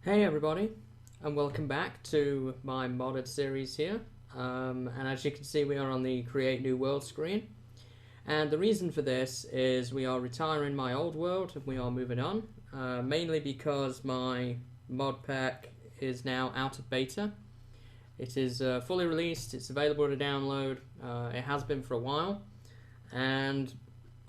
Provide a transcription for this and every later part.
Hey everybody, and welcome back to my modded series here. And as you can see, we are on the Create New World screen. And the reason for this is we are retiring my old world and we are moving on. Mainly because my mod pack is now out of beta. It is fully released, it's available to download, it has been for a while. And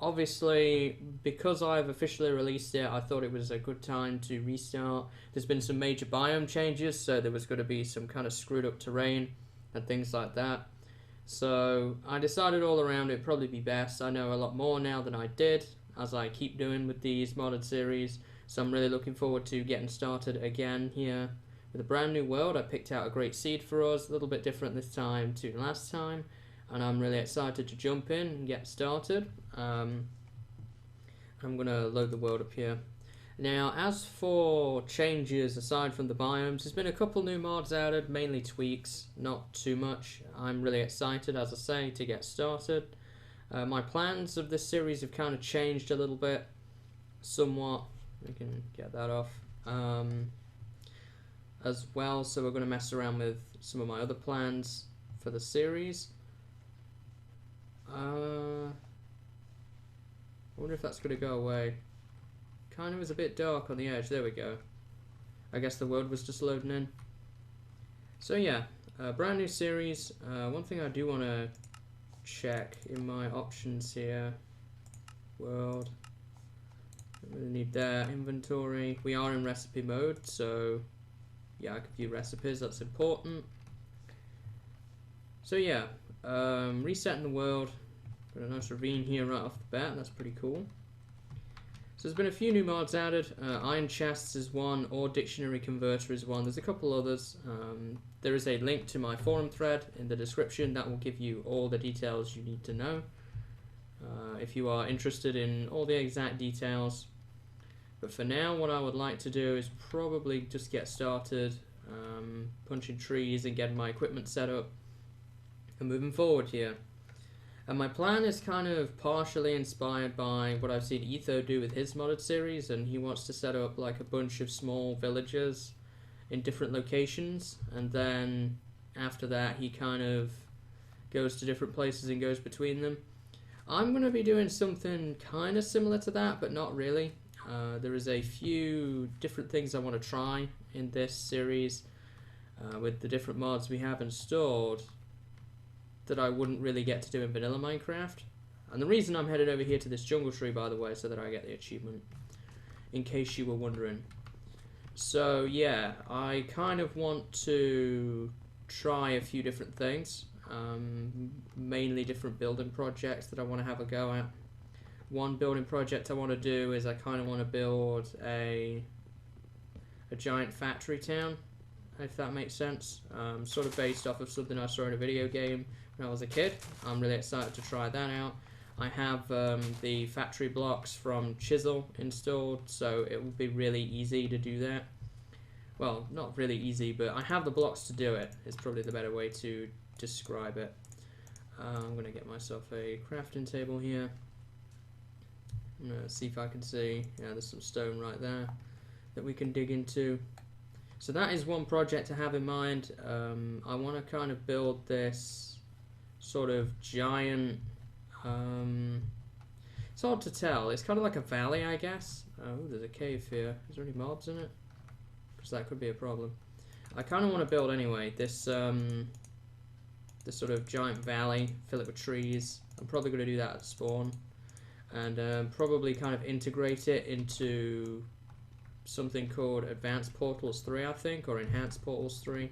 obviously, because I've officially released it, I thought it was a good time to restart. There's been some major biome changes, so there was going to be some kind of screwed up terrain and things like that. So I decided all around it'd probably be best. I know a lot more now than I did, as I keep doing with these modded series. So I'm really looking forward to getting started again here with a brand new world. I picked out a great seed for us, a little bit different this time to last time. And I'm really excited to jump in and get started. I'm going to load the world up here. Now, as for changes aside from the biomes, there's been a couple new mods added, mainly tweaks, not too much. I'm really excited, as I say, to get started. My plans of this series have kind of changed a little bit, somewhat. We can get that off. As well, so we're going to mess around with some of my other plans for the series. I wonder if that's going to go away. Kind of is a bit dark on the edge. There we go. I guess the world was just loading in. So yeah, brand new series. One thing I do want to check in my options here. World. Don't really need that. Inventory. We are in recipe mode, so yeah, I can view recipes. That's important. So yeah, resetting the world. Got a nice ravine here right off the bat, that's pretty cool. So there's been a few new mods added. Iron chests is one, or dictionary converter is one. There's a couple others. There is a link to my forum thread in the description that will give you all the details you need to know. If you are interested in all the exact details. But for now, what I would like to do is probably just get started, punching trees and getting my equipment set up. And moving forward here. And my plan is kind of partially inspired by what I've seen Etho do with his modded series, and he wants to set up like a bunch of small villages in different locations, and then after that he kind of goes to different places and goes between them. I'm going to be doing something kind of similar to that, but not really. There is a few different things I want to try in this series with the different mods we have installed that I wouldn't really get to do in vanilla Minecraft. And the reason I'm headed over here to this jungle tree, by the way, so that I get the achievement, in case you were wondering. So yeah, I kind of want to try a few different things, mainly different building projects that I want to have a go at. One building project I want to do is I kind of want to build a giant factory town, if that makes sense, sort of based off of something I saw in a video game when I was a kid. I'm really excited to try that out. I have the factory blocks from Chisel installed, so it will be really easy to do that. Well, not really easy, but I have the blocks to do it, is probably the better way to describe it. I'm going to get myself a crafting table here. I'm going to see if I can see, yeah, there's some stone right there that we can dig into. So that is one project to have in mind. I want to kind of build this sort of giant, it's hard to tell, it's kind of like a valley, I guess. Oh, there's a cave here. Is there any mobs in it? Because that could be a problem. I kind of want to build anyway this this sort of giant valley, fill it with trees. I'm probably going to do that at spawn, and probably kind of integrate it into something called Advanced Portals 3, I think, or Enhanced Portals 3,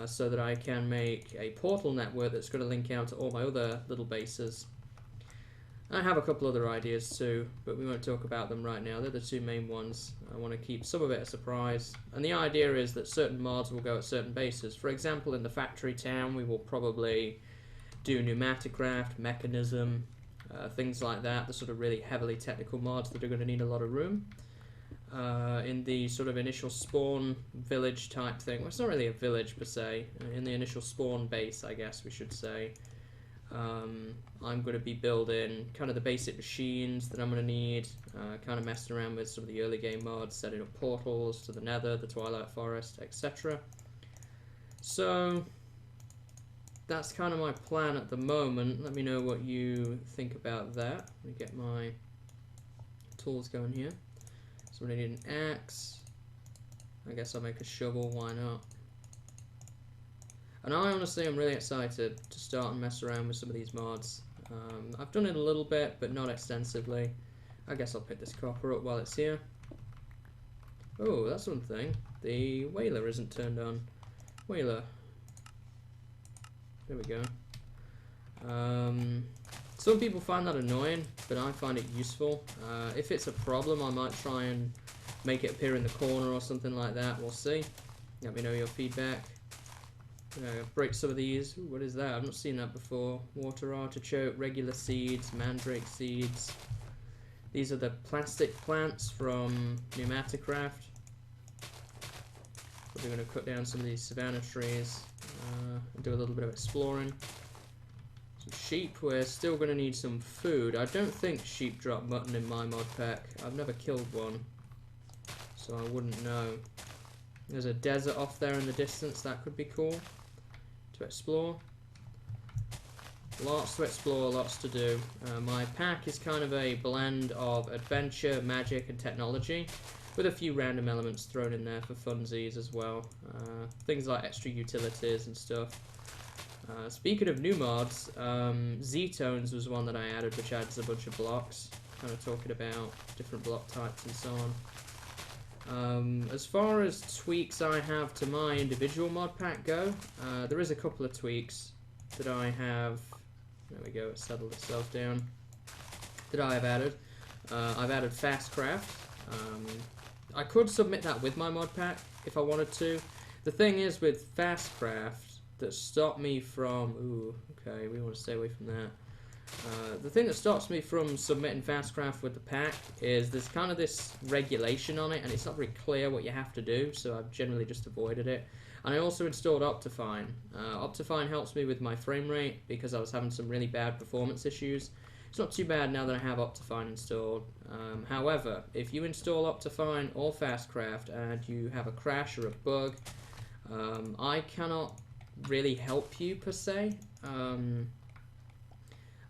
so that I can make a portal network that's going to link out to all my other little bases. I have a couple other ideas too, but we won't talk about them right now. They're the two main ones. I want to keep some of it a surprise, and the idea is that certain mods will go at certain bases. For example, in the factory town we will probably do pneumatic craft, mechanism, things like that, the sort of really heavily technical mods that are going to need a lot of room. In the sort of initial spawn village type thing, well, it's not really a village per se, in the initial spawn base, I guess we should say, I'm going to be building kind of the basic machines that I'm going to need, kind of messing around with some of the early game mods, setting up portals to the Nether, the Twilight Forest, etc. So that's kind of my plan at the moment. Let me know what you think about that. Let me get my tools going here. So we need an axe. I guess I'll make a shovel, why not? And I honestly am really excited to start and mess around with some of these mods. I've done it a little bit, but not extensively. I guess I'll pick this copper up while it's here. Oh, that's one thing. The whaler isn't turned on. Whaler. There we go. Some people find that annoying, but I find it useful. If it's a problem, I might try and make it appear in the corner or something like that. We'll see. Let me know your feedback. Break some of these. Ooh, what is that? I've not seen that before. Water artichoke, regular seeds, mandrake seeds. These are the plastic plants from MrMFretwell. We're going to cut down some of these savanna trees and do a little bit of exploring. Some sheep. We're still going to need some food. I don't think sheep drop mutton in my mod pack. I've never killed one, so I wouldn't know. There's a desert off there in the distance. That could be cool to explore. Lots to explore, lots to do. My pack is kind of a blend of adventure, magic, and technology, with a few random elements thrown in there for funsies as well. Things like extra utilities and stuff. Speaking of new mods, Z-Tones was one that I added, which adds a bunch of blocks, kind of talking about different block types and so on. As far as tweaks I have to my individual mod pack go, there is a couple of tweaks that I have. There we go, it settled itself down. That I have added. I've added fast craft. I could submit that with my mod pack if I wanted to. The thing is with fast craft that stopped me from... Ooh, okay, we want to stay away from that. The thing that stops me from submitting fastcraft with the pack is there's kind of this regulation on it, and it's not very clear what you have to do, so I've generally just avoided it. And I also installed Optifine. Optifine helps me with my frame rate because I was having some really bad performance issues. It's not too bad now that I have Optifine installed. However, if you install Optifine or fastcraft and you have a crash or a bug, I cannot really help you per se.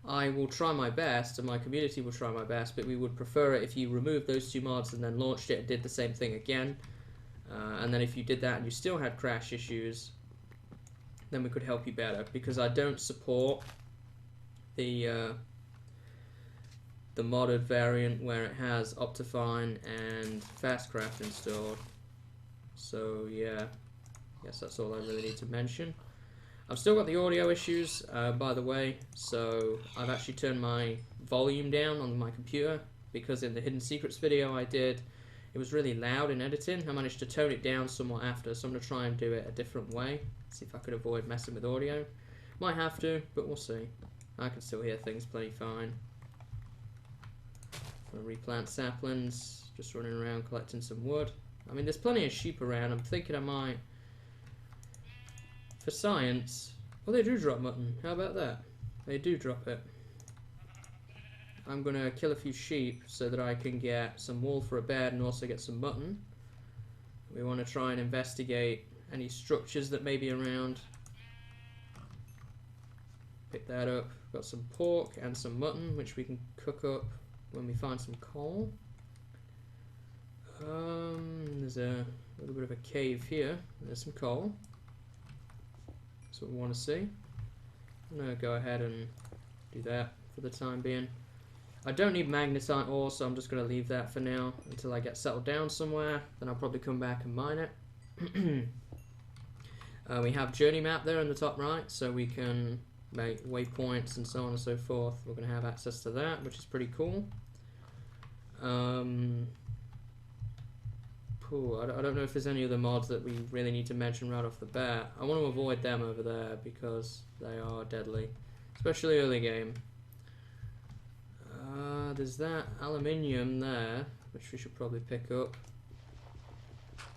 I will try my best, and my community will try my best, but we would prefer it if you removed those two mods and then launched it and did the same thing again. And then if you did that and you still had crash issues, then we could help you better, because I don't support the modded variant where it has Optifine and fastcraft installed. So yeah, I guess that's all I really need to mention. I've still got the audio issues, by the way, so I've actually turned my volume down on my computer, because in the Hidden Secrets video I did, it was really loud in editing. I managed to tone it down somewhat after, so I'm going to try and do it a different way, see if I could avoid messing with audio. Might have to, but we'll see. I can still hear things plenty fine. I'm going to replant saplings, just running around collecting some wood. I mean, there's plenty of sheep around. I'm thinking I might... For science, well, they do drop mutton. How about that? They do drop it. I'm going to kill a few sheep so that I can get some wool for a bed and also get some mutton. We want to try and investigate any structures that may be around. Pick that up. Got some pork and some mutton, which we can cook up when we find some coal. There's a little bit of a cave here. There's some coal. That's what we want to see. I'm going to go ahead and do that for the time being. I don't need magnetite ore, so I'm just going to leave that for now until I get settled down somewhere. Then I'll probably come back and mine it. We have journey map there in the top right, so we can make waypoints and so on and so forth. We're going to have access to that, which is pretty cool. I don't know if there's any other mods that we really need to mention right off the bat. I want to avoid them over there because they are deadly, especially early game. There's that aluminium there, which we should probably pick up.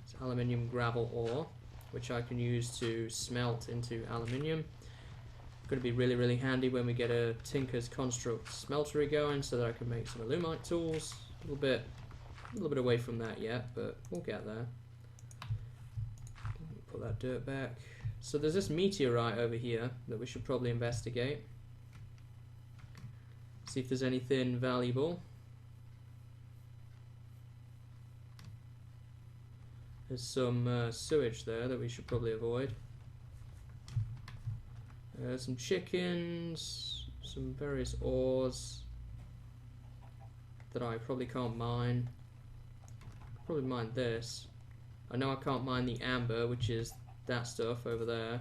It's aluminium gravel ore, which I can use to smelt into aluminium. Going to be really, really handy when we get a Tinker's Construct smeltery going, so that I can make some Illumite tools. A little bit away from that yet, but we'll get there. Put that dirt back. So there's this meteorite over here that we should probably investigate. See if there's anything valuable. There's some sewage there that we should probably avoid. Some chickens, some various ores that I probably can't mine. Probably mine this. I know I can't mine the amber, which is that stuff over there.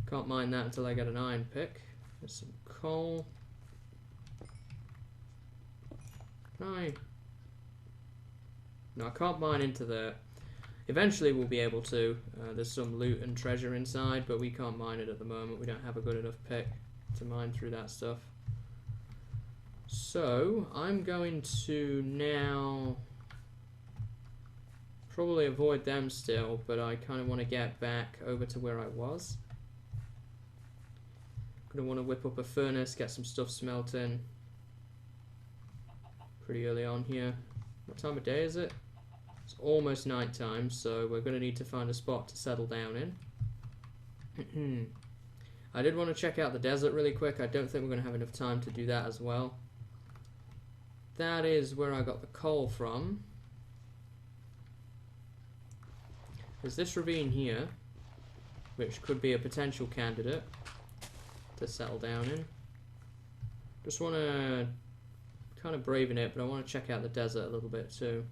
Can't mine that until I get an iron pick. There's some coal. No, I can't mine into there. Eventually we'll be able to. There's some loot and treasure inside, but we can't mine it at the moment. We don't have a good enough pick to mine through that stuff. So I'm going to now probably avoid them still, but I kind of want to get back over to where I was. Gonna want to whip up a furnace, get some stuff smelting pretty early on here. What time of day is it? It's almost night time, so we're going to need to find a spot to settle down in. I did want to check out the desert really quick. I don't think we're going to have enough time to do that as well. That is where I got the coal from. There's this ravine here, which could be a potential candidate to settle down in. Just want to kind of brave in it, but I want to check out the desert a little bit too.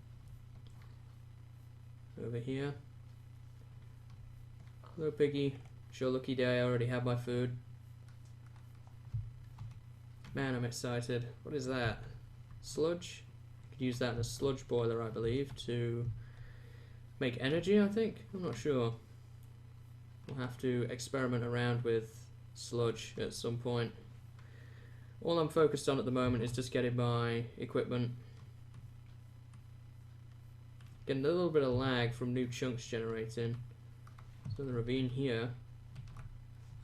Over here. Hello, piggy. Sure, lucky day. I already have my food. Man, I'm excited. What is that? Sludge? Could use that in a sludge boiler, I believe, to make energy, I think? I'm not sure. We'll have to experiment around with sludge at some point. All I'm focused on at the moment is just getting my equipment. Getting a little bit of lag from new chunks generating. There's another ravine here.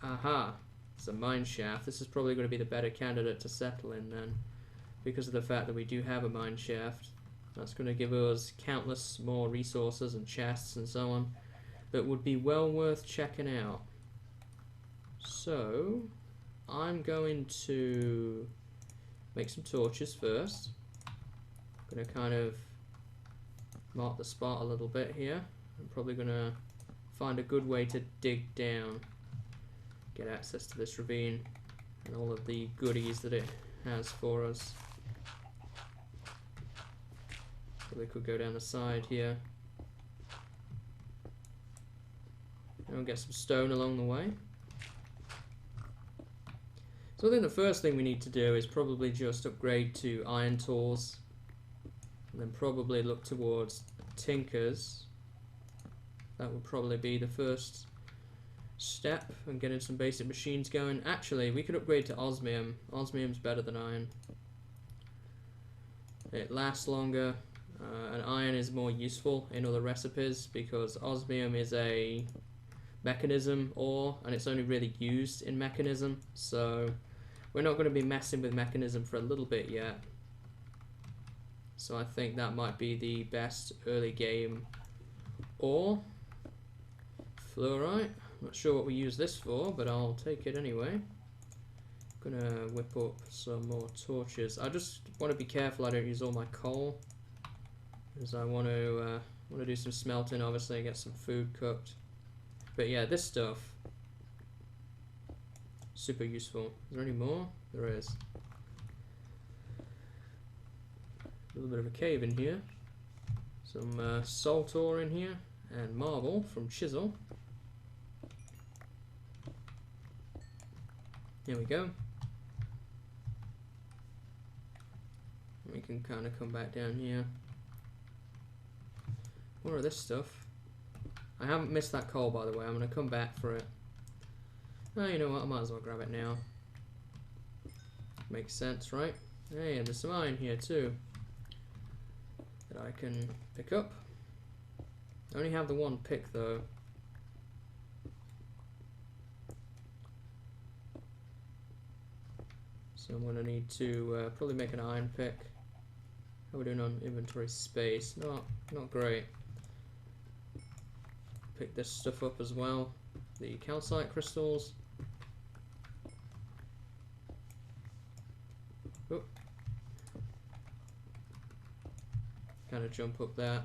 Aha! It's a mine shaft. This is probably going to be the better candidate to settle in then, because of the fact that we do have a mine shaft. That's going to give us countless more resources and chests and so on that would be well worth checking out. So I'm going to make some torches first. I'm going to kind of mark the spot a little bit here. I'm probably going to find a good way to dig down, get access to this ravine and all of the goodies that it has for us. Probably could go down the side here. And we'll get some stone along the way. So I think the first thing we need to do is probably just upgrade to iron tools, and then probably look towards tinkers. That would probably be the first step, and getting some basic machines going. Actually, we could upgrade to osmium. Osmium's better than iron. It lasts longer, and iron is more useful in other recipes because osmium is a mechanism ore, and it's only really used in mechanism, so we're not going to be messing with mechanism for a little bit yet. So I think that might be the best early game ore. Fluorite. Not sure what we use this for, but I'll take it anyway. Gonna whip up some more torches. I just want to be careful I don't use all my coal, because I want to do some smelting, obviously, get some food cooked. But yeah, this stuff, super useful. Is there any more? There is. A little bit of a cave in here. Some salt ore in here, and marble from chisel. Here we go. We can kind of come back down here. More of this stuff. I haven't missed that coal, by the way. I'm going to come back for it. Oh, you know what? I might as well grab it now. Makes sense, right? Hey, and there's some iron here too that I can pick up. I only have the one pick though. So I'm going to need to probably make an iron pick. How are we doing on inventory space? Not great. Pick this stuff up as well. The calcite crystals. Oh. Kind of jump up there.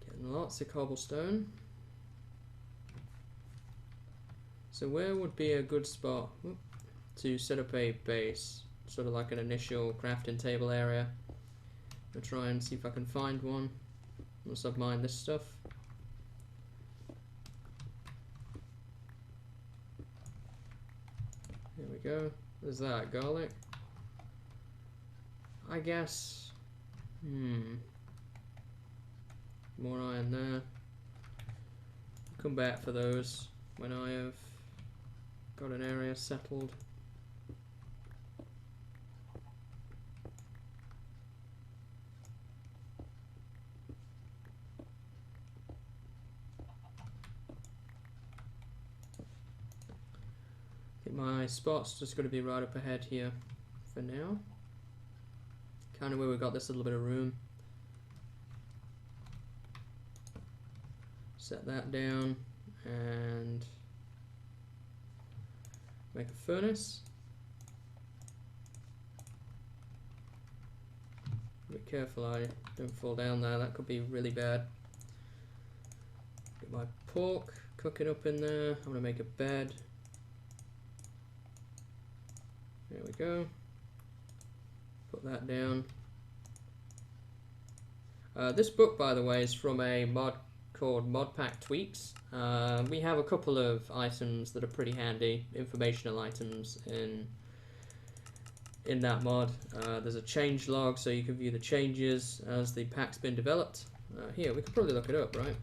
Getting lots of cobblestone. So where would be a good spot to set up a base? Sort of like an initial crafting table area. I'll try and see if I can find one once I've mined this stuff. There we go. There's that garlic. I guess. More iron there. Come back for those when I have got an area settled. I think my spot's just going to be right up ahead here for now. Kind of where we've got this little bit of room. Set that down and make a furnace. Be careful I don't fall down there, that could be really bad. Get my pork cooking up in there. I'm going to make a bed. There we go. Put that down. This book, by the way, is from a mod called Modpack Tweaks. We have a couple of items that are pretty handy, informational items in that mod. There's a change log, so you can view the changes as the pack's been developed. Here, we could probably look it up, right?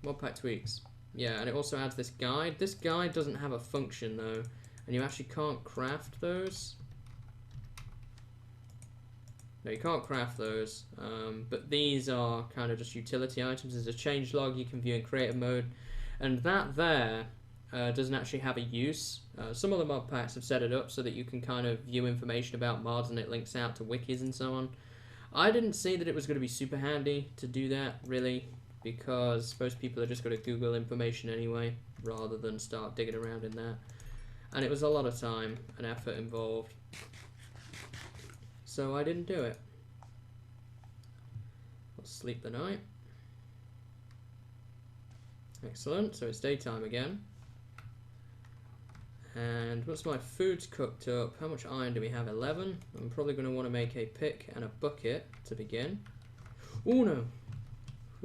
Modpack Tweaks. Yeah, and it also adds this guide. This guide doesn't have a function, though, and you actually can't craft those. No, you can't craft those, but these are kind of just utility items. There's a change log you can view in creative mode, and that there doesn't actually have a use. Some of the mod packs have set it up so that you can kind of view information about mods and it links out to wikis and so on. I didn't see that it was going to be super handy to do that, really, because most people are just going to Google information anyway, rather than start digging around in that. And it was a lot of time and effort involved. So I didn't do it. I'll sleep the night. Excellent, so it's daytime again. And once my food's cooked up, how much iron do we have? 11. I'm probably going to want to make a pick and a bucket to begin. Oh no!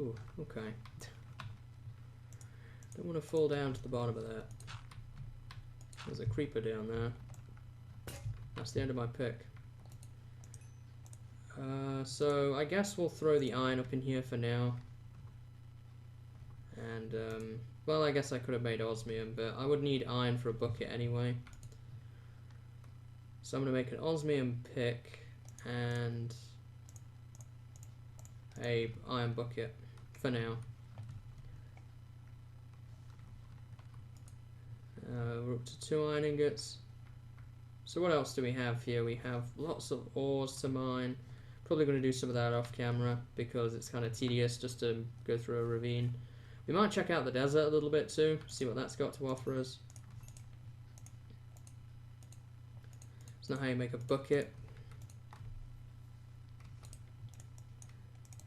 Ooh, okay. Don't want to fall down to the bottom of that. There's a creeper down there. That's the end of my pick. So I guess we'll throw the iron up in here for now. And, well, I guess I could have made osmium, but I would need iron for a bucket anyway. So I'm going to make an osmium pick and a iron bucket for now. We're up to 2 iron ingots. So what else do we have here? We have lots of ores to mine. Probably going to do some of that off camera because it's kind of tedious just to go through a ravine. We might check out the desert a little bit too, see what that's got to offer us. It's not how you make a bucket.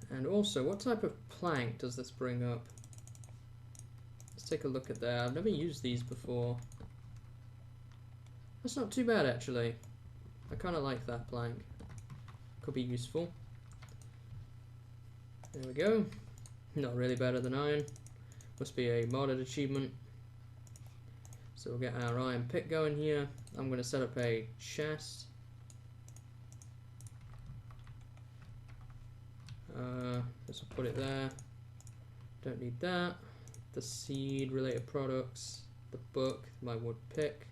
And also, what type of plank does this bring up? Let's take a look at that. I've never used these before. That's not too bad actually. I kind of like that plank. Could be useful. There we go. Not really better than iron. Must be a modded achievement. So we'll get our iron pick going here. I'm going to set up a chest. Let's put it there. Don't need that. The seed related products. The book. My wood pick.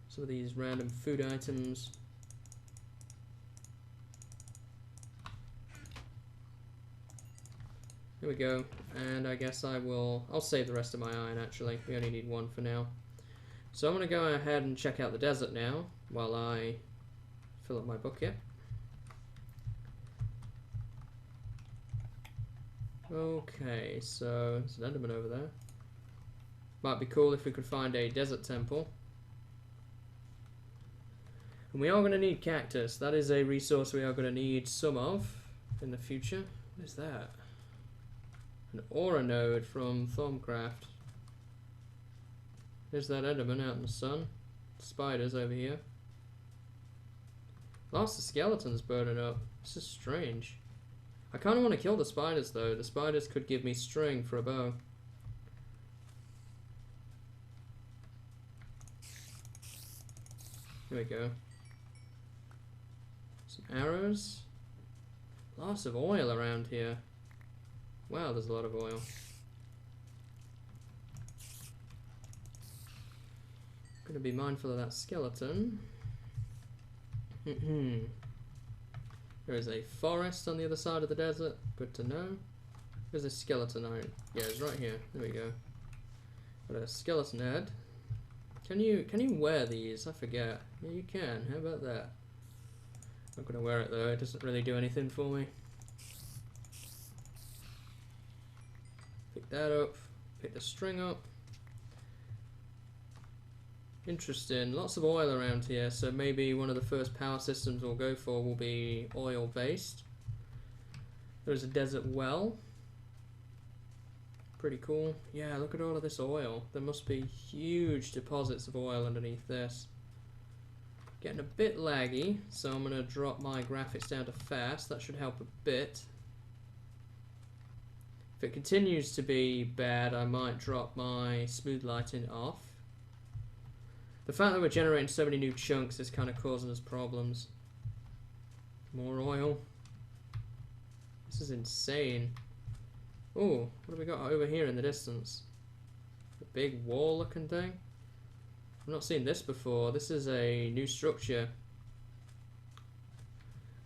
Some of these random food items. Here we go, and I guess I'll save the rest of my iron actually. We only need 1 for now. So I'm going to go ahead and check out the desert now while I fill up my bucket. Okay, so there's an Enderman over there. Might be cool if we could find a desert temple. And we are going to need cactus. That is a resource we are going to need some of in the future. What is that? An aura node from Thorncraft. There's that Enderman out in the sun. Spiders over here. Lots of skeletons burning up. This is strange. I kind of want to kill the spiders though. The spiders could give me string for a bow. Here we go. Some arrows. Lots of oil around here. Wow, there's a lot of oil. Gonna be mindful of that skeleton. There is a forest on the other side of the desert. Good to know. There's a skeleton iron. Yeah, it's right here. There we go. Got a skeleton head. Can you wear these? I forget. Yeah, you can. How about that? Not gonna wear it though. It doesn't really do anything for me. Pick that up. Pick the string up. Interesting. Lots of oil around here, so maybe one of the first power systems we'll go for will be oil based. There's a desert well. Pretty cool. Yeah, look at all of this oil. There must be huge deposits of oil underneath this. Getting a bit laggy, so I'm going to drop my graphics down to fast. That should help a bit. If it continues to be bad, I might drop my smooth lighting off. The fact that we're generating so many new chunks is kind of causing us problems. More oil. This is insane. Oh, what have we got over here in the distance? A big wall looking thing? I've not seen this before. This is a new structure.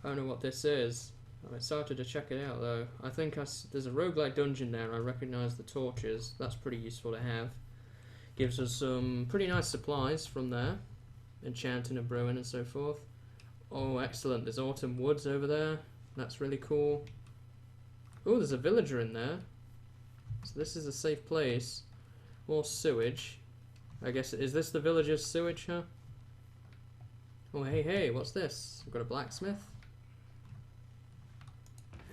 I don't know what this is. I'm excited to check it out though. I think there's a roguelike dungeon there. I recognise the torches. That's pretty useful to have. Gives us some pretty nice supplies from there. Enchanting and brewing and so forth. Oh, excellent. There's autumn woods over there. That's really cool. Oh, there's a villager in there. So this is a safe place. More sewage. I guess, is this the villager's sewage, huh? Oh, hey, what's this? We've got a blacksmith.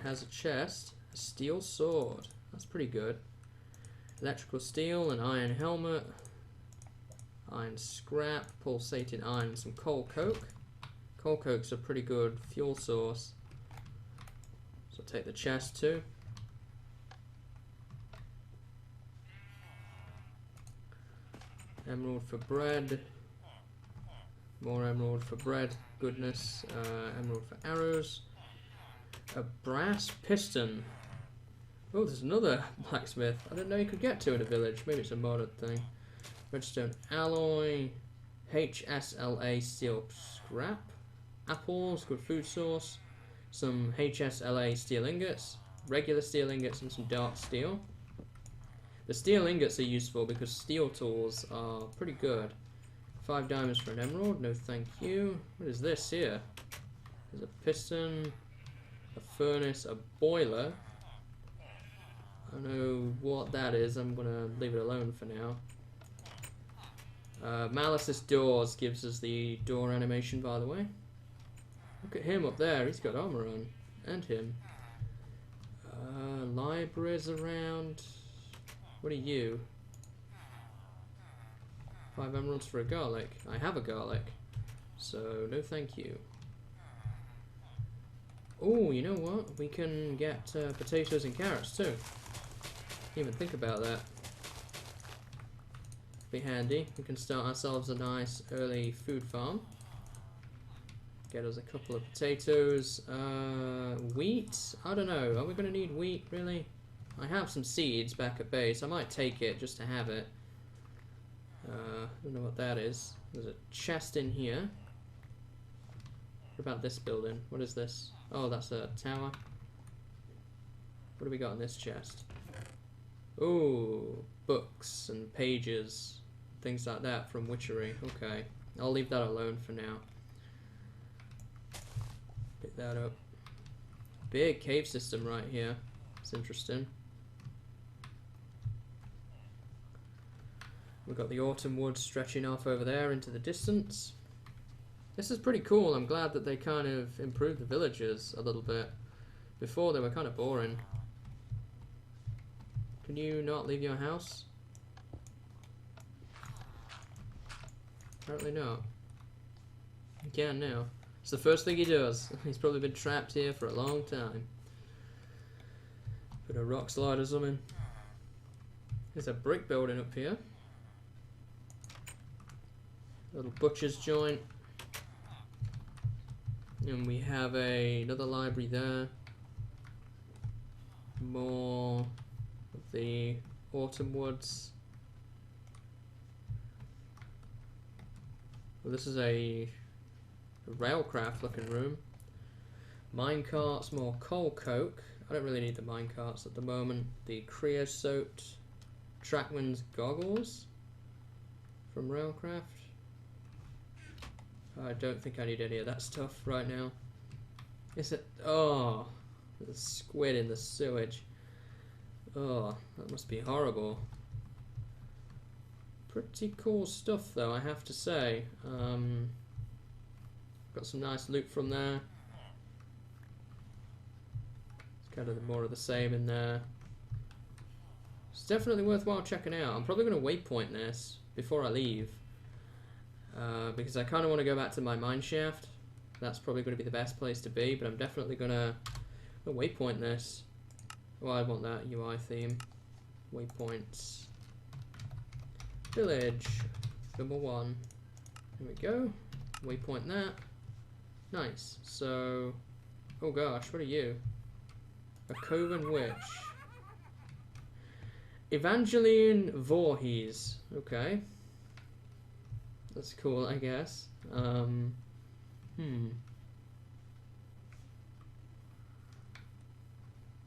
Has a chest. A steel sword. That's pretty good. Electrical steel, an iron helmet, iron scrap, pulsating iron, and some coal coke. Coal coke's a pretty good fuel source. So I'll take the chest too. Emerald for bread. More emerald for bread. Goodness. Emerald for arrows. A brass piston. Oh, there's another blacksmith. I didn't know you could get to in a village. Maybe it's a modded thing. Redstone alloy. HSLA steel scrap. Apples, good food source. Some HSLA steel ingots. Regular steel ingots and some dark steel. The steel ingots are useful because steel tools are pretty good. 5 diamonds for an emerald. No thank you. What is this here? There's a piston. A furnace. A boiler. I don't know what that is. I'm going to leave it alone for now. Malice's doors gives us the door animation, by the way. Look at him up there. He's got armor on. And him. Libraries around. What are you? 5 emeralds for a garlic. I have a garlic. So, no thank you. Oh, you know what? We can get potatoes and carrots too. Didn't even think about that. Be handy. We can start ourselves a nice early food farm. Get us a couple of potatoes. Wheat? I don't know. Are we going to need wheat, really? I have some seeds back at base. I might take it just to have it. I don't know what that is. There's a chest in here. What about this building? What is this? Oh, that's a tower. What do we got in this chest? Oh, books and pages, things like that from witchery. Okay, I'll leave that alone for now. Pick that up. Big cave system right here. It's interesting. We've got the autumn woods stretching off over there into the distance. This is pretty cool. I'm glad that they kind of improved the villages a little bit. Before they were kind of boring. Can you not leave your house? Apparently not. You can now. It's the first thing he does. He's probably been trapped here for a long time. Put a rock slide or something. There's a brick building up here. Little butcher's joint. And we have another library there. More of the autumn woods. Well, this is a railcraft looking room. Minecarts, more coal coke. I don't really need the minecarts at the moment. The creosote trackman's goggles from railcraft. I don't think I need any of that stuff right now. Is it? Oh, the squid in the sewage. Oh, that must be horrible. Pretty cool stuff though, I have to say. Got some nice loot from there. It's kind of more of the same in there. It's definitely worthwhile checking out. I'm probably going to waypoint this before I leave. Because I kind of want to go back to my mine shaft. That's probably going to be the best place to be, but I'm definitely going to waypoint this. Well, I want that UI theme. Waypoints. Village. Number 1. Here we go. Waypoint that. Nice. So, oh gosh, what are you? A Coven Witch. Evangeline Voorhees. Okay. That's cool, I guess.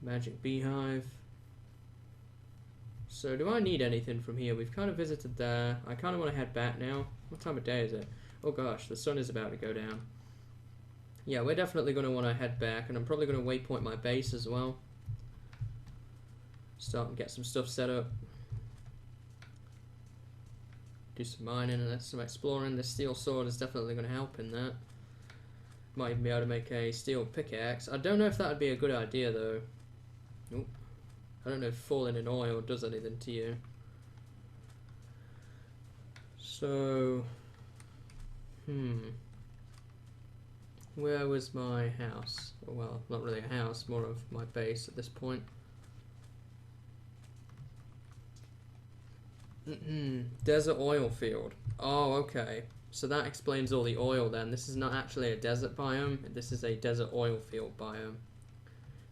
Magic Beehive. So, do I need anything from here? We've kind of visited there. I kind of want to head back now. What time of day is it? Oh gosh, the sun is about to go down. Yeah, we're definitely going to want to head back, and I'm probably going to waypoint my base as well. Start and get some stuff set up. Do some mining and some exploring. This steel sword is definitely going to help in that. Might even be able to make a steel pickaxe. I don't know if that would be a good idea though. Nope. I don't know if falling in oil does anything to you. So, where was my house? Well, not really a house, more of my base at this point. Desert oil field. Oh, okay. So that explains all the oil then. This is not actually a desert biome. This is a desert oil field biome.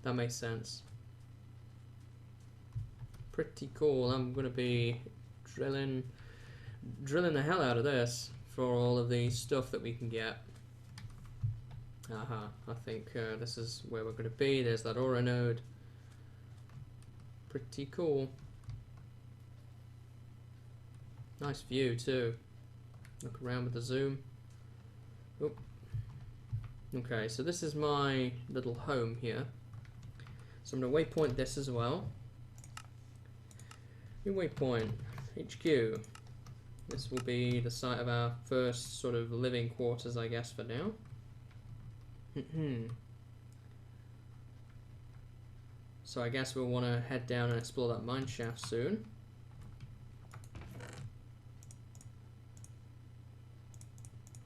That makes sense. Pretty cool. I'm going to be drilling the hell out of this for all of the stuff that we can get. I think this is where we're going to be. There's that aura node. Pretty cool. Nice view too. Look around with the zoom. Oop. Okay, so this is my little home here. So I'm going to waypoint this as well. New waypoint, HQ. This will be the site of our first sort of living quarters, I guess, for now. So I guess we'll want to head down and explore that mine shaft soon.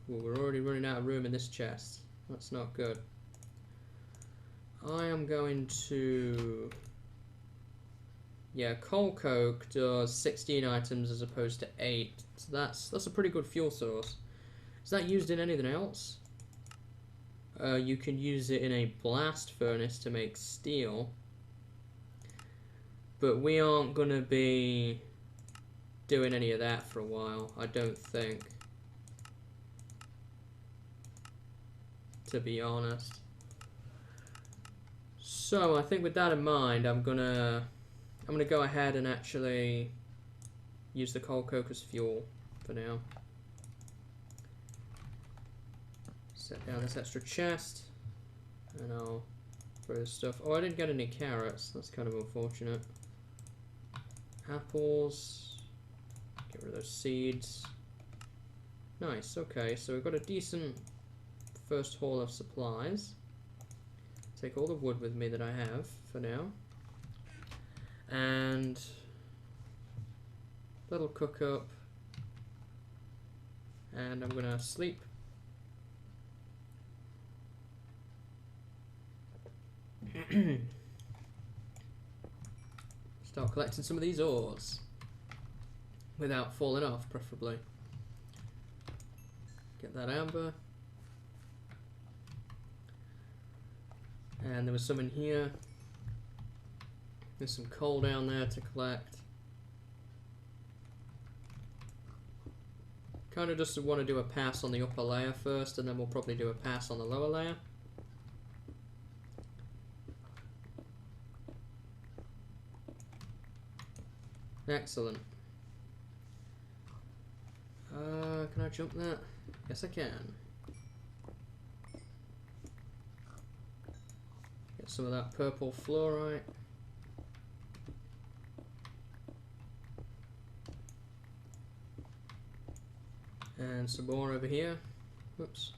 Ooh, we're already running out of room in this chest. That's not good. I am going to... Yeah, coal coke does 16 items as opposed to 8. So that's a pretty good fuel source. Is that used in anything else? You can use it in a blast furnace to make steel. But we aren't going to be doing any of that for a while, I don't think. To be honest. So I think with that in mind, I'm gonna go ahead and actually use the coal coke as fuel. for now. Set down this extra chest, and I'll throw this stuff. Oh, I didn't get any carrots. That's kind of unfortunate. Apples. Get rid of those seeds. Nice, okay, so we've got a decent first haul of supplies. Take all the wood with me that I have for now. And that'll cook up. And I'm gonna sleep. Start collecting some of these ores. Without falling off, preferably. Get that amber. And there was some in here. There's some coal down there to collect. Kind of just want to do a pass on the upper layer first, and then we'll probably do a pass on the lower layer. Excellent. Can I jump that? Yes, I can. Get some of that purple fluorite. And some more over here. Whoops.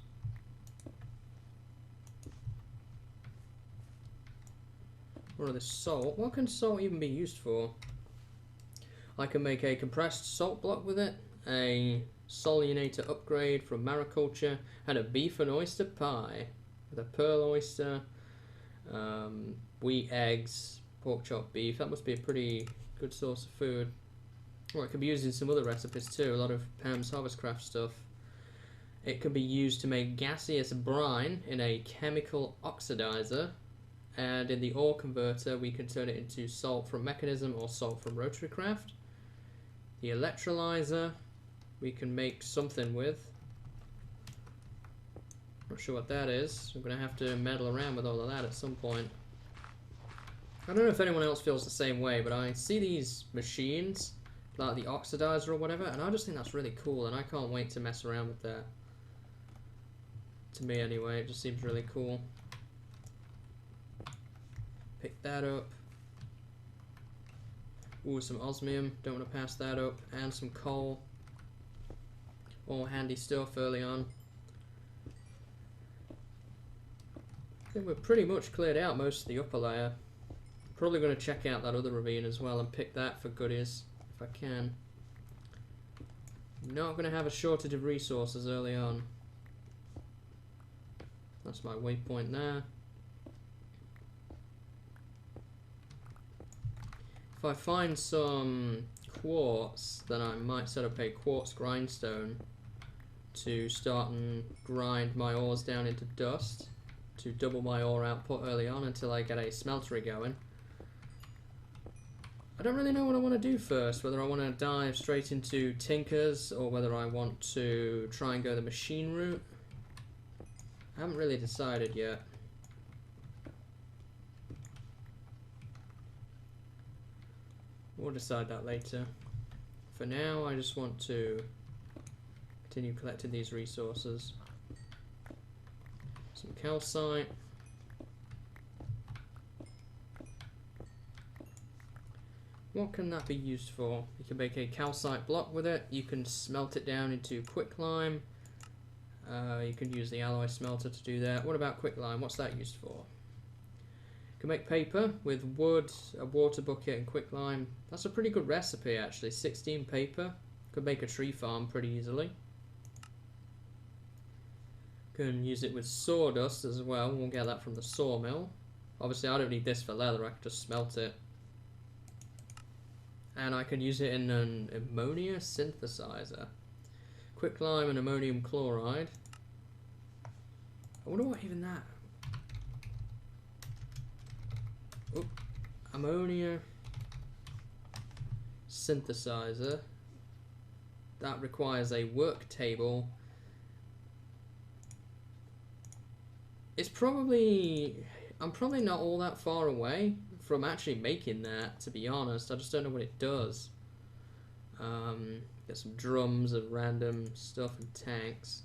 More of this salt. What can salt even be used for? I can make a compressed salt block with it, a solionator upgrade from mariculture, and a beef and oyster pie with a pearl oyster, wheat eggs, pork chop beef. That must be a pretty good source of food. Or it could be used in some other recipes too, a lot of Pam's Harvestcraft stuff. It can be used to make gaseous brine in a chemical oxidizer, and in the ore converter we can turn it into salt from Mechanism or salt from Rotarycraft. The electrolyzer we can make something with. Not sure what that is. I'm going to have to meddle around with all of that at some point. I don't know if anyone else feels the same way, but I see these machines, like the oxidizer or whatever, and I just think that's really cool, and I can't wait to mess around with that. To me anyway, it just seems really cool. Pick that up. Ooh, some osmium, don't want to pass that up, and some coal. All handy stuff early on. I think we're pretty much cleared out most of the upper layer. Probably going to check out that other ravine as well and pick that for goodies, if I can. Not going to have a shortage of resources early on. That's my waypoint there. If I find some quartz, then I might set up a quartz grindstone to start and grind my ores down into dust to double my ore output early on until I get a smeltery going. I don't really know what I want to do first, whether I want to dive straight into tinkers or whether I want to try and go the machine route. I haven't really decided yet. We'll decide that later. For now, I just want to continue collecting these resources. Some calcite. What can that be used for? You can make a calcite block with it. You can smelt it down into quicklime. You can use the alloy smelter to do that. What about quicklime? What's that used for? You can make paper with wood, a water bucket, and quicklime. That's a pretty good recipe, actually. 16 paper. Could make a tree farm pretty easily. Can use it with sawdust as well. We'll get that from the sawmill. Obviously, I don't need this for leather. I can just smelt it. And I can use it in an ammonia synthesizer. Quicklime and ammonium chloride. I wonder what even that... Oop. Ammonia synthesizer. That requires a work table. It's probably... I'm probably not all that far away from actually making that, to be honest. I just don't know what it does. Get some drums of random stuff and tanks.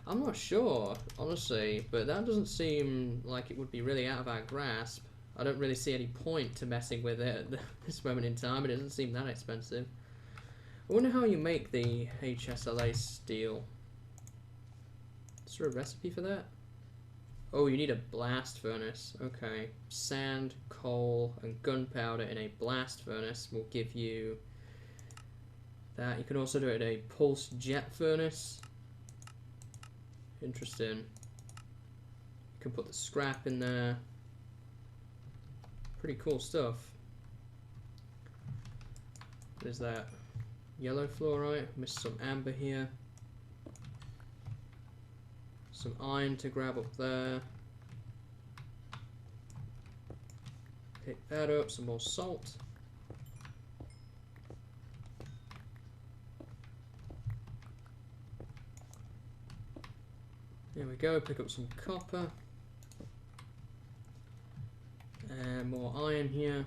I'm not sure, honestly, but that doesn't seem like it would be really out of our grasp. I don't really see any point to messing with it at this moment in time. It doesn't seem that expensive. I wonder how you make the HSLA steel. Is there a recipe for that? Oh, you need a blast furnace. Okay. Sand, coal, and gunpowder in a blast furnace will give you that. You can also do it in a pulse jet furnace. Interesting. You can put the scrap in there. Pretty cool stuff. What is that? Yellow fluorite. Missed some amber here. Some iron to grab up there. Pick that up. Some more salt. There we go. Pick up some copper. And more iron here.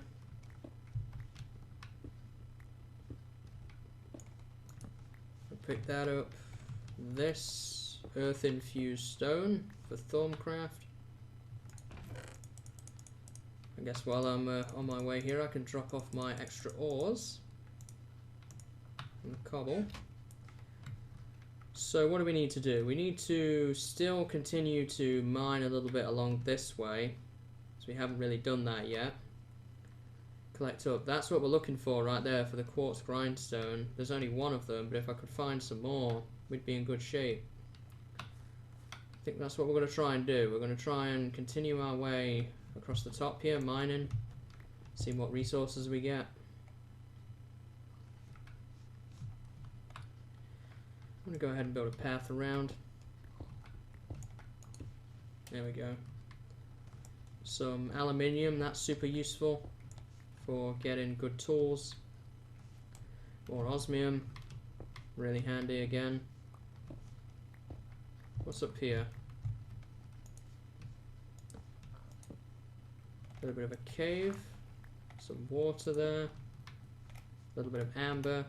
I'll pick that up. This earth infused stone for Thorncraft. I guess while I'm on my way here, I can drop off my extra ores and the cobble. So what do we need to do? We need to still continue to mine a little bit along this way. We haven't really done that yet. Collect up. That's what we're looking for right there for the quartz grindstone. There's only one of them, but if I could find some more, we'd be in good shape. I think that's what we're going to try and do. We're going to try and continue our way across the top here, mining, seeing what resources we get. I'm going to go ahead and build a path around. There we go. Some aluminium, that's super useful for getting good tools. More osmium, really handy again. What's up here? A little bit of a cave, some water there, a little bit of amber.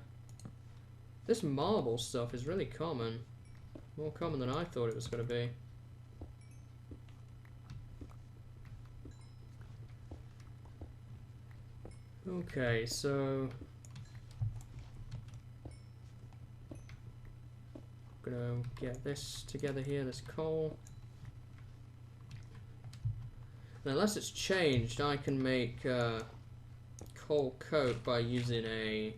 This marble stuff is really common, more common than I thought it was going to be. Okay, so I'm gonna get this together here, this coal. And unless it's changed, I can make coal coke by using a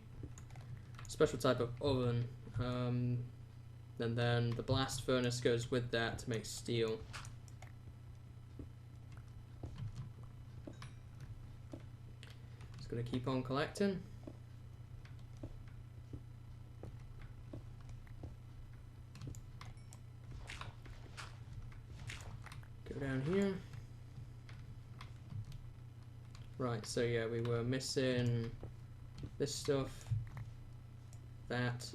special type of oven. And then the blast furnace goes with that to make steel. Gonna keep on collecting. Go down here. Right, so yeah, we were missing this stuff, that.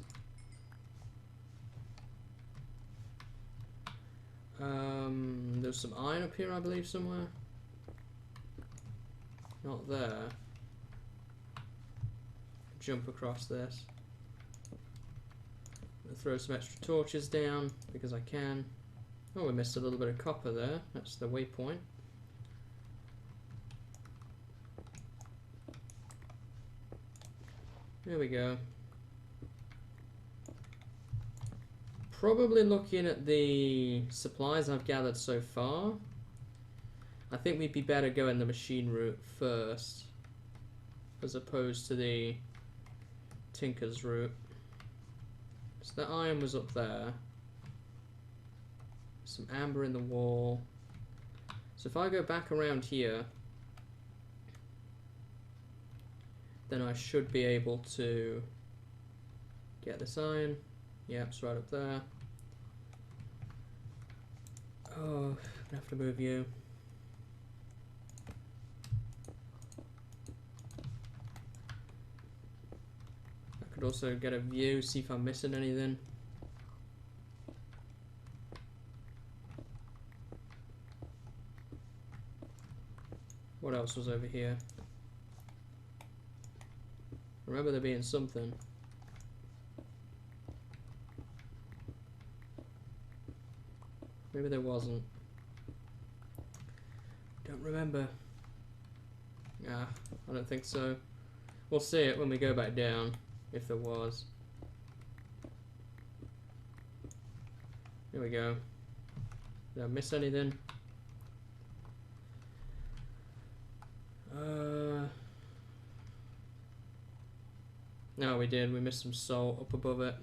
There's some iron up here, I believe, somewhere. Not there. Jump across this. I'm gonna throw some extra torches down because I can. Oh, we missed a little bit of copper there. That's the waypoint. There we go. Probably looking at the supplies I've gathered so far, I think we'd be better going the machine route first as opposed to the Tinker's route. So the iron was up there. Some amber in the wall. So if I go back around here, then I should be able to get this iron. Yep, it's right up there. Oh, I have to move you. Could also get a view, see if I'm missing anything. What else was over here? Remember there being something. Maybe there wasn't. Don't remember. Ah, I don't think so. We'll see it when we go back down, if there was. Here we go. Did I miss anything? No, we did. We missed some salt up above it.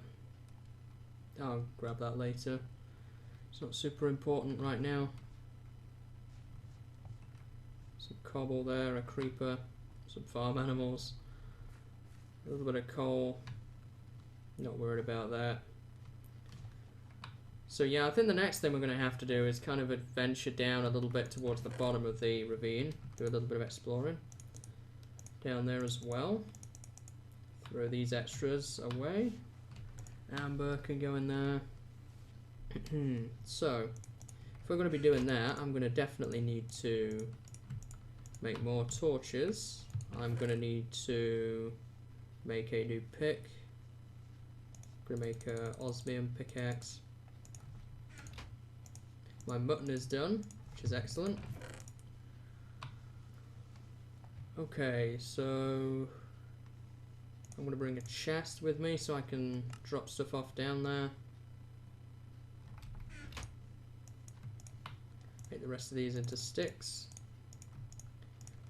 I'll grab that later. It's not super important right now. Some cobble there, a creeper, some farm animals, a little bit of coal. Not worried about that. So yeah, I think the next thing we're going to have to do is kind of adventure down a little bit towards the bottom of the ravine. Do a little bit of exploring. Down there as well. Throw these extras away. Amber can go in there. So, if we're going to be doing that, I'm going to definitely need to make more torches. I'm going to need to make a new pick. I'm going to make a osmium pickaxe. My mutton is done, which is excellent. Okay, so I'm going to bring a chest with me so I can drop stuff off down there. Make the rest of these into sticks.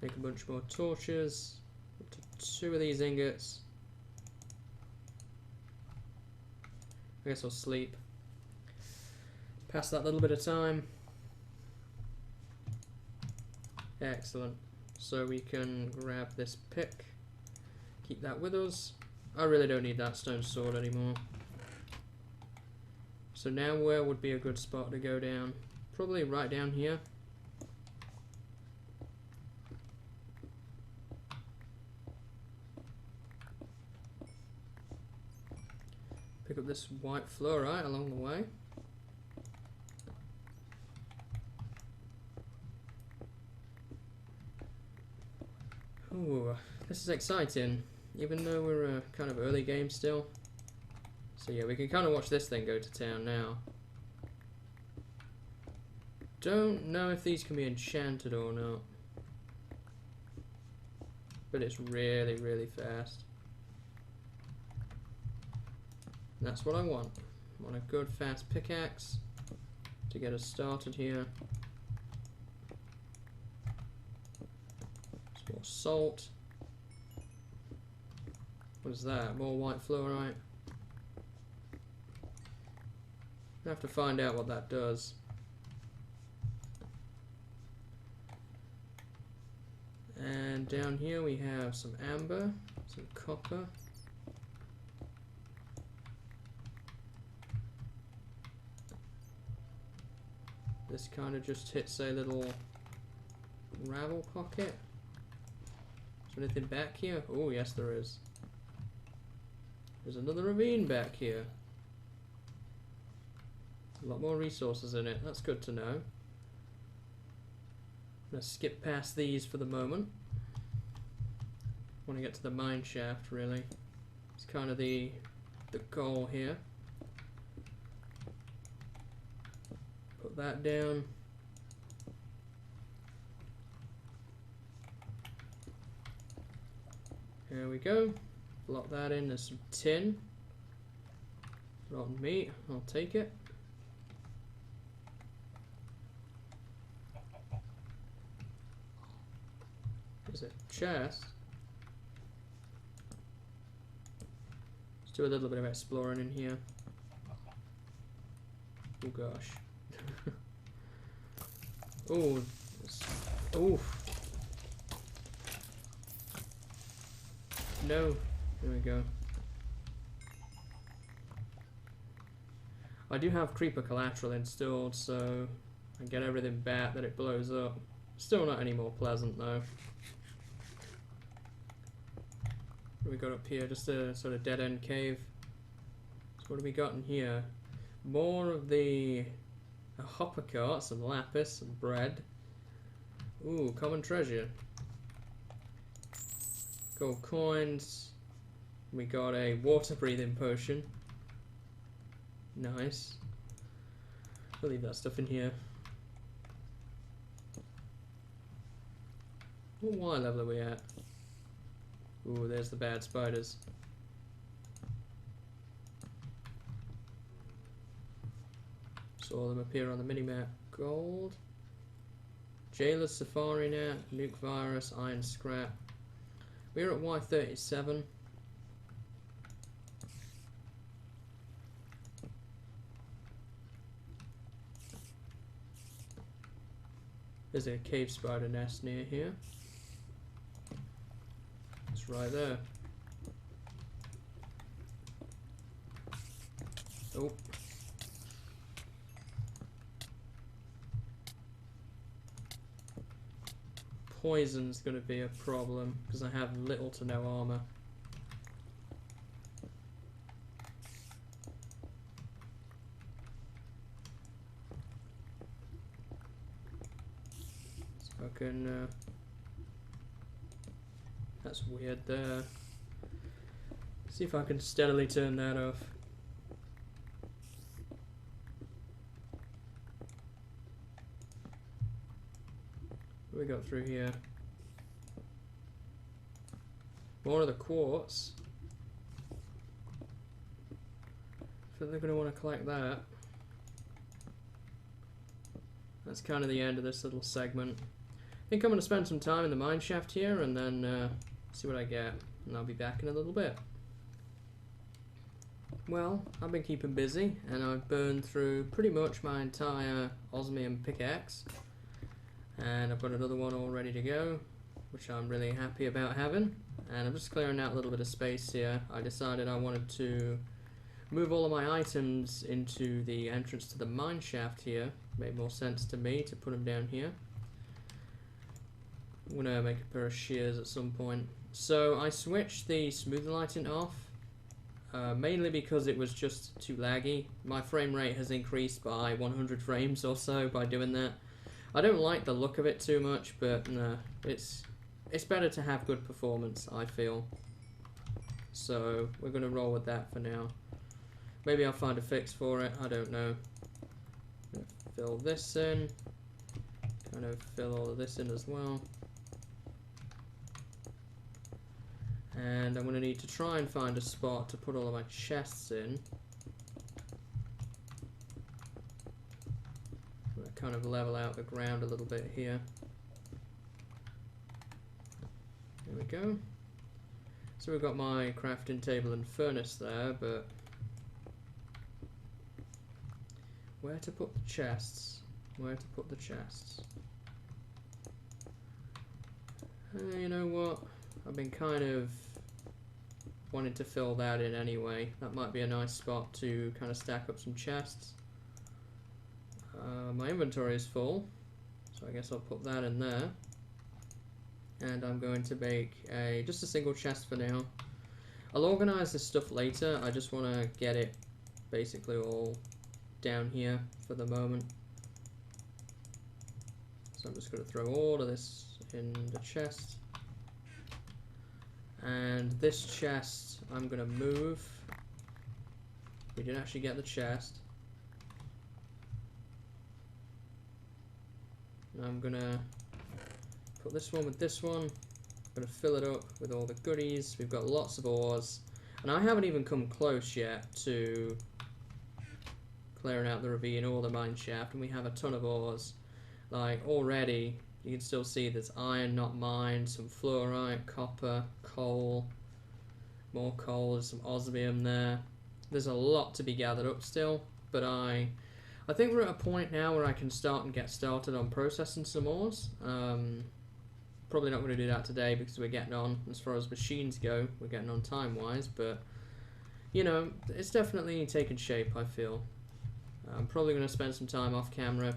Make a bunch more torches. Up to 2 of these ingots. I guess I'll sleep. Pass that little bit of time. Excellent. So we can grab this pick. Keep that with us. I really don't need that stone sword anymore. So now where would be a good spot to go down? Probably right down here. Pick up this white fluorite along the way. Ooh, this is exciting, even though we're kind of early game still. So yeah, we can kind of watch this thing go to town now. Don't know if these can be enchanted or not. But it's really, really fast. And that's what I want. I want a good fast pickaxe to get us started here. Some more salt. What is that? More white fluorite. I have to find out what that does. And down here we have some amber, some copper. This kind of just hits a little gravel pocket. Is there anything back here? Oh yes there is. There's another ravine back here. A lot more resources in it, that's good to know. I'm going to skip past these for the moment. Want to get to the mine shaft really. It's kind of the goal here. Put that down. There we go. Block that in. There's some tin. Rotten meat. I'll take it. There's a chest. Let's do a little bit of exploring in here. Oh gosh. Oh. Oh. No. There we go. I do have creeper collateral installed, so I get everything back that it blows up. Still not any more pleasant though. What have we got up here? Just a sort of dead-end cave. So what have we got in here? More of a hopper cart, some lapis, some bread. Ooh, common treasure. Gold coins. We got a water breathing potion. Nice. I'll leave that stuff in here. What wire level are we at? Ooh, there's the bad spiders. Saw them appear on the minimap. Gold. Jailer's Safari Net, Nuke Virus, Iron Scrap. We're at Y37. There's a cave spider nest near here. It's right there. Oh. Poison's going to be a problem because I have little to no armor. So I can. That's weird there. See if I can steadily turn that off. What we got through here? More of the quartz. I think they're going to want to collect that. That's kind of the end of this little segment. I think I'm going to spend some time in the mine shaft here and then see what I get. And I'll be back in a little bit. Well, I've been keeping busy and I've burned through pretty much my entire osmium pickaxe. And I've got another one all ready to go, which I'm really happy about having. And I'm just clearing out a little bit of space here. I decided I wanted to move all of my items into the entrance to the mine shaft here. Made more sense to me to put them down here. I'm going to make a pair of shears at some point. So I switched the smooth lighting off, mainly because it was just too laggy. My frame rate has increased by 100 frames or so by doing that. I don't like the look of it too much, but no, it's better to have good performance, I feel. So we're going to roll with that for now. Maybe I'll find a fix for it, I don't know. Fill this in, kind of fill all of this in as well. And I'm going to need to try and find a spot to put all of my chests in. Kind of level out the ground a little bit here. There we go. So we've got my crafting table and furnace there, but where to put the chests? Where to put the chests? You know what? I've been kind of wanting to fill that in anyway. That might be a nice spot to kind of stack up some chests. My inventory is full, so I guess I'll put that in there. And I'm going to make just a single chest for now. I'll organize this stuff later. I just want to get it basically all down here for the moment. So I'm just going to throw all of this in the chest. And this chest I'm going to move. We didn't actually get the chest. I'm gonna put this one with this one. I'm gonna fill it up with all the goodies. We've got lots of ores, and I haven't even come close yet to clearing out the ravine or the mine shaft, and we have a ton of ores. Like already, you can still see there's iron not mined, some fluorite, copper, coal, more coal, there's some osmium there. There's a lot to be gathered up still, but I think we're at a point now where I can start and get started on processing some ores. Probably not going to do that today because we're getting on, as far as machines go, we're getting on time-wise, but, you know, it's definitely taking shape, I feel. I'm probably going to spend some time off camera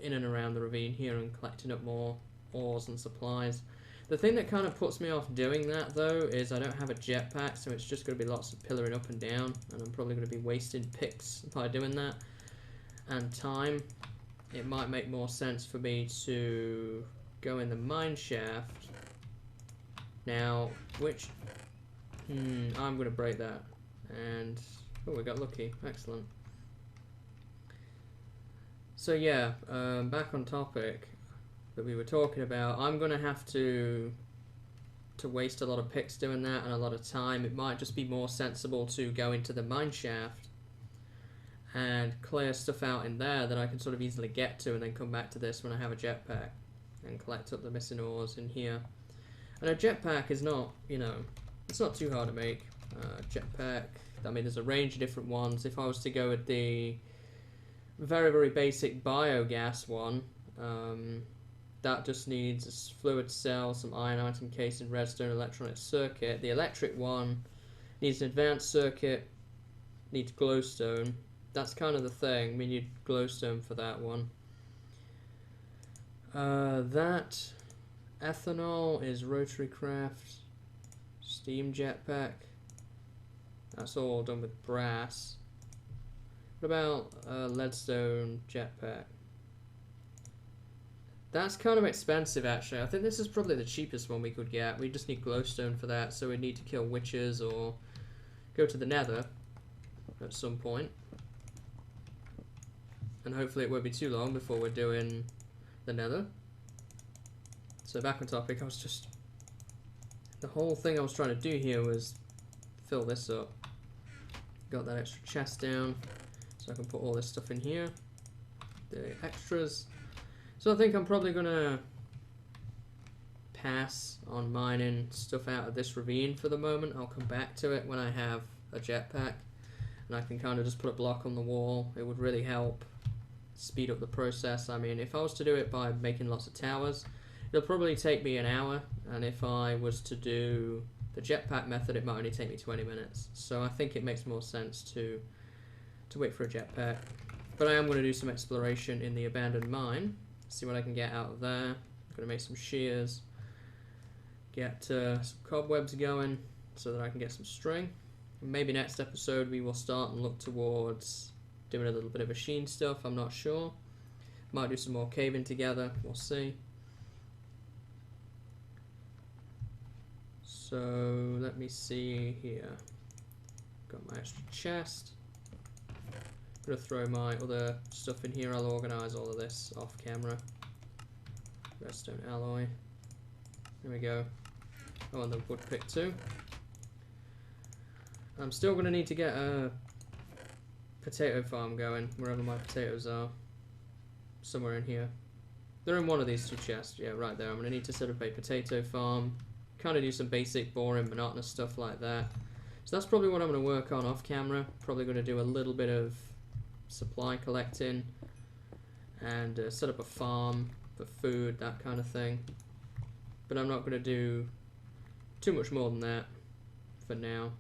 in and around the ravine here and collecting up more ores and supplies. The thing that kind of puts me off doing that, though, is I don't have a jetpack, so it's just going to be lots of pillaring up and down, and I'm probably going to be wasting picks by doing that. And time, it might make more sense for me to go in the mine shaft. Now, which... I'm going to break that. And... oh, we got lucky. Excellent. So yeah, back on topic that we were talking about, I'm gonna have to waste a lot of picks doing that and a lot of time. It might just be more sensible to go into the mine shaft and clear stuff out in there that I can sort of easily get to, and then come back to this when I have a jetpack and collect up the missing ores in here. And a jetpack is not, you know, it's not too hard to make. Jetpack, I mean, there's a range of different ones. If I was to go with the very, very basic biogas one, that just needs a fluid cell, some iron casing, redstone, electronic circuit. The electric one needs an advanced circuit, needs glowstone. That's kind of the thing. We need glowstone for that one. That ethanol is rotary craft, steam jetpack. That's all done with brass. What about leadstone jetpack? That's kind of expensive, actually. I think this is probably the cheapest one we could get. We just need glowstone for that, so we need to kill witches or go to the nether at some point. And hopefully it won't be too long before we're doing the nether. So back on topic, the whole thing I was trying to do here was fill this up. Got that extra chest down, so I can put all this stuff in here. The extras. So I think I'm probably gonna pass on mining stuff out of this ravine for the moment. I'll come back to it when I have a jetpack, and I can kind of just put a block on the wall. It would really help speed up the process. I mean, if I was to do it by making lots of towers, it'll probably take me an hour, and if I was to do the jetpack method, it might only take me 20 minutes. So I think it makes more sense to wait for a jetpack. But I am going to do some exploration in the abandoned mine. See what I can get out of there. I'm going to make some shears, get some cobwebs going so that I can get some string. And maybe next episode we will start and look towards doing a little bit of machine stuff. I'm not sure. Might do some more caving together. We'll see. So let me see here. Got my extra chest. I'm going to throw my other stuff in here. I'll organise all of this off camera. Redstone alloy. There we go. Oh, and the wood pick too. I'm still going to need to get a potato farm going, wherever my potatoes are. Somewhere in here. They're in one of these two chests. Yeah, right there. I'm going to need to set up a potato farm. Kind of do some basic, boring, monotonous stuff like that. So that's probably what I'm going to work on off camera. Probably going to do a little bit of supply collecting and set up a farm for food, that kind of thing. But I'm not going to do too much more than that for now.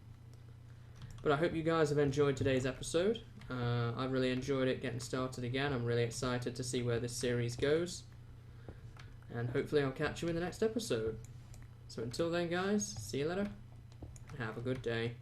But I hope you guys have enjoyed today's episode. I've really enjoyed it getting started again. I'm really excited to see where this series goes. And hopefully I'll catch you in the next episode. So until then, guys, see you later. Have a good day.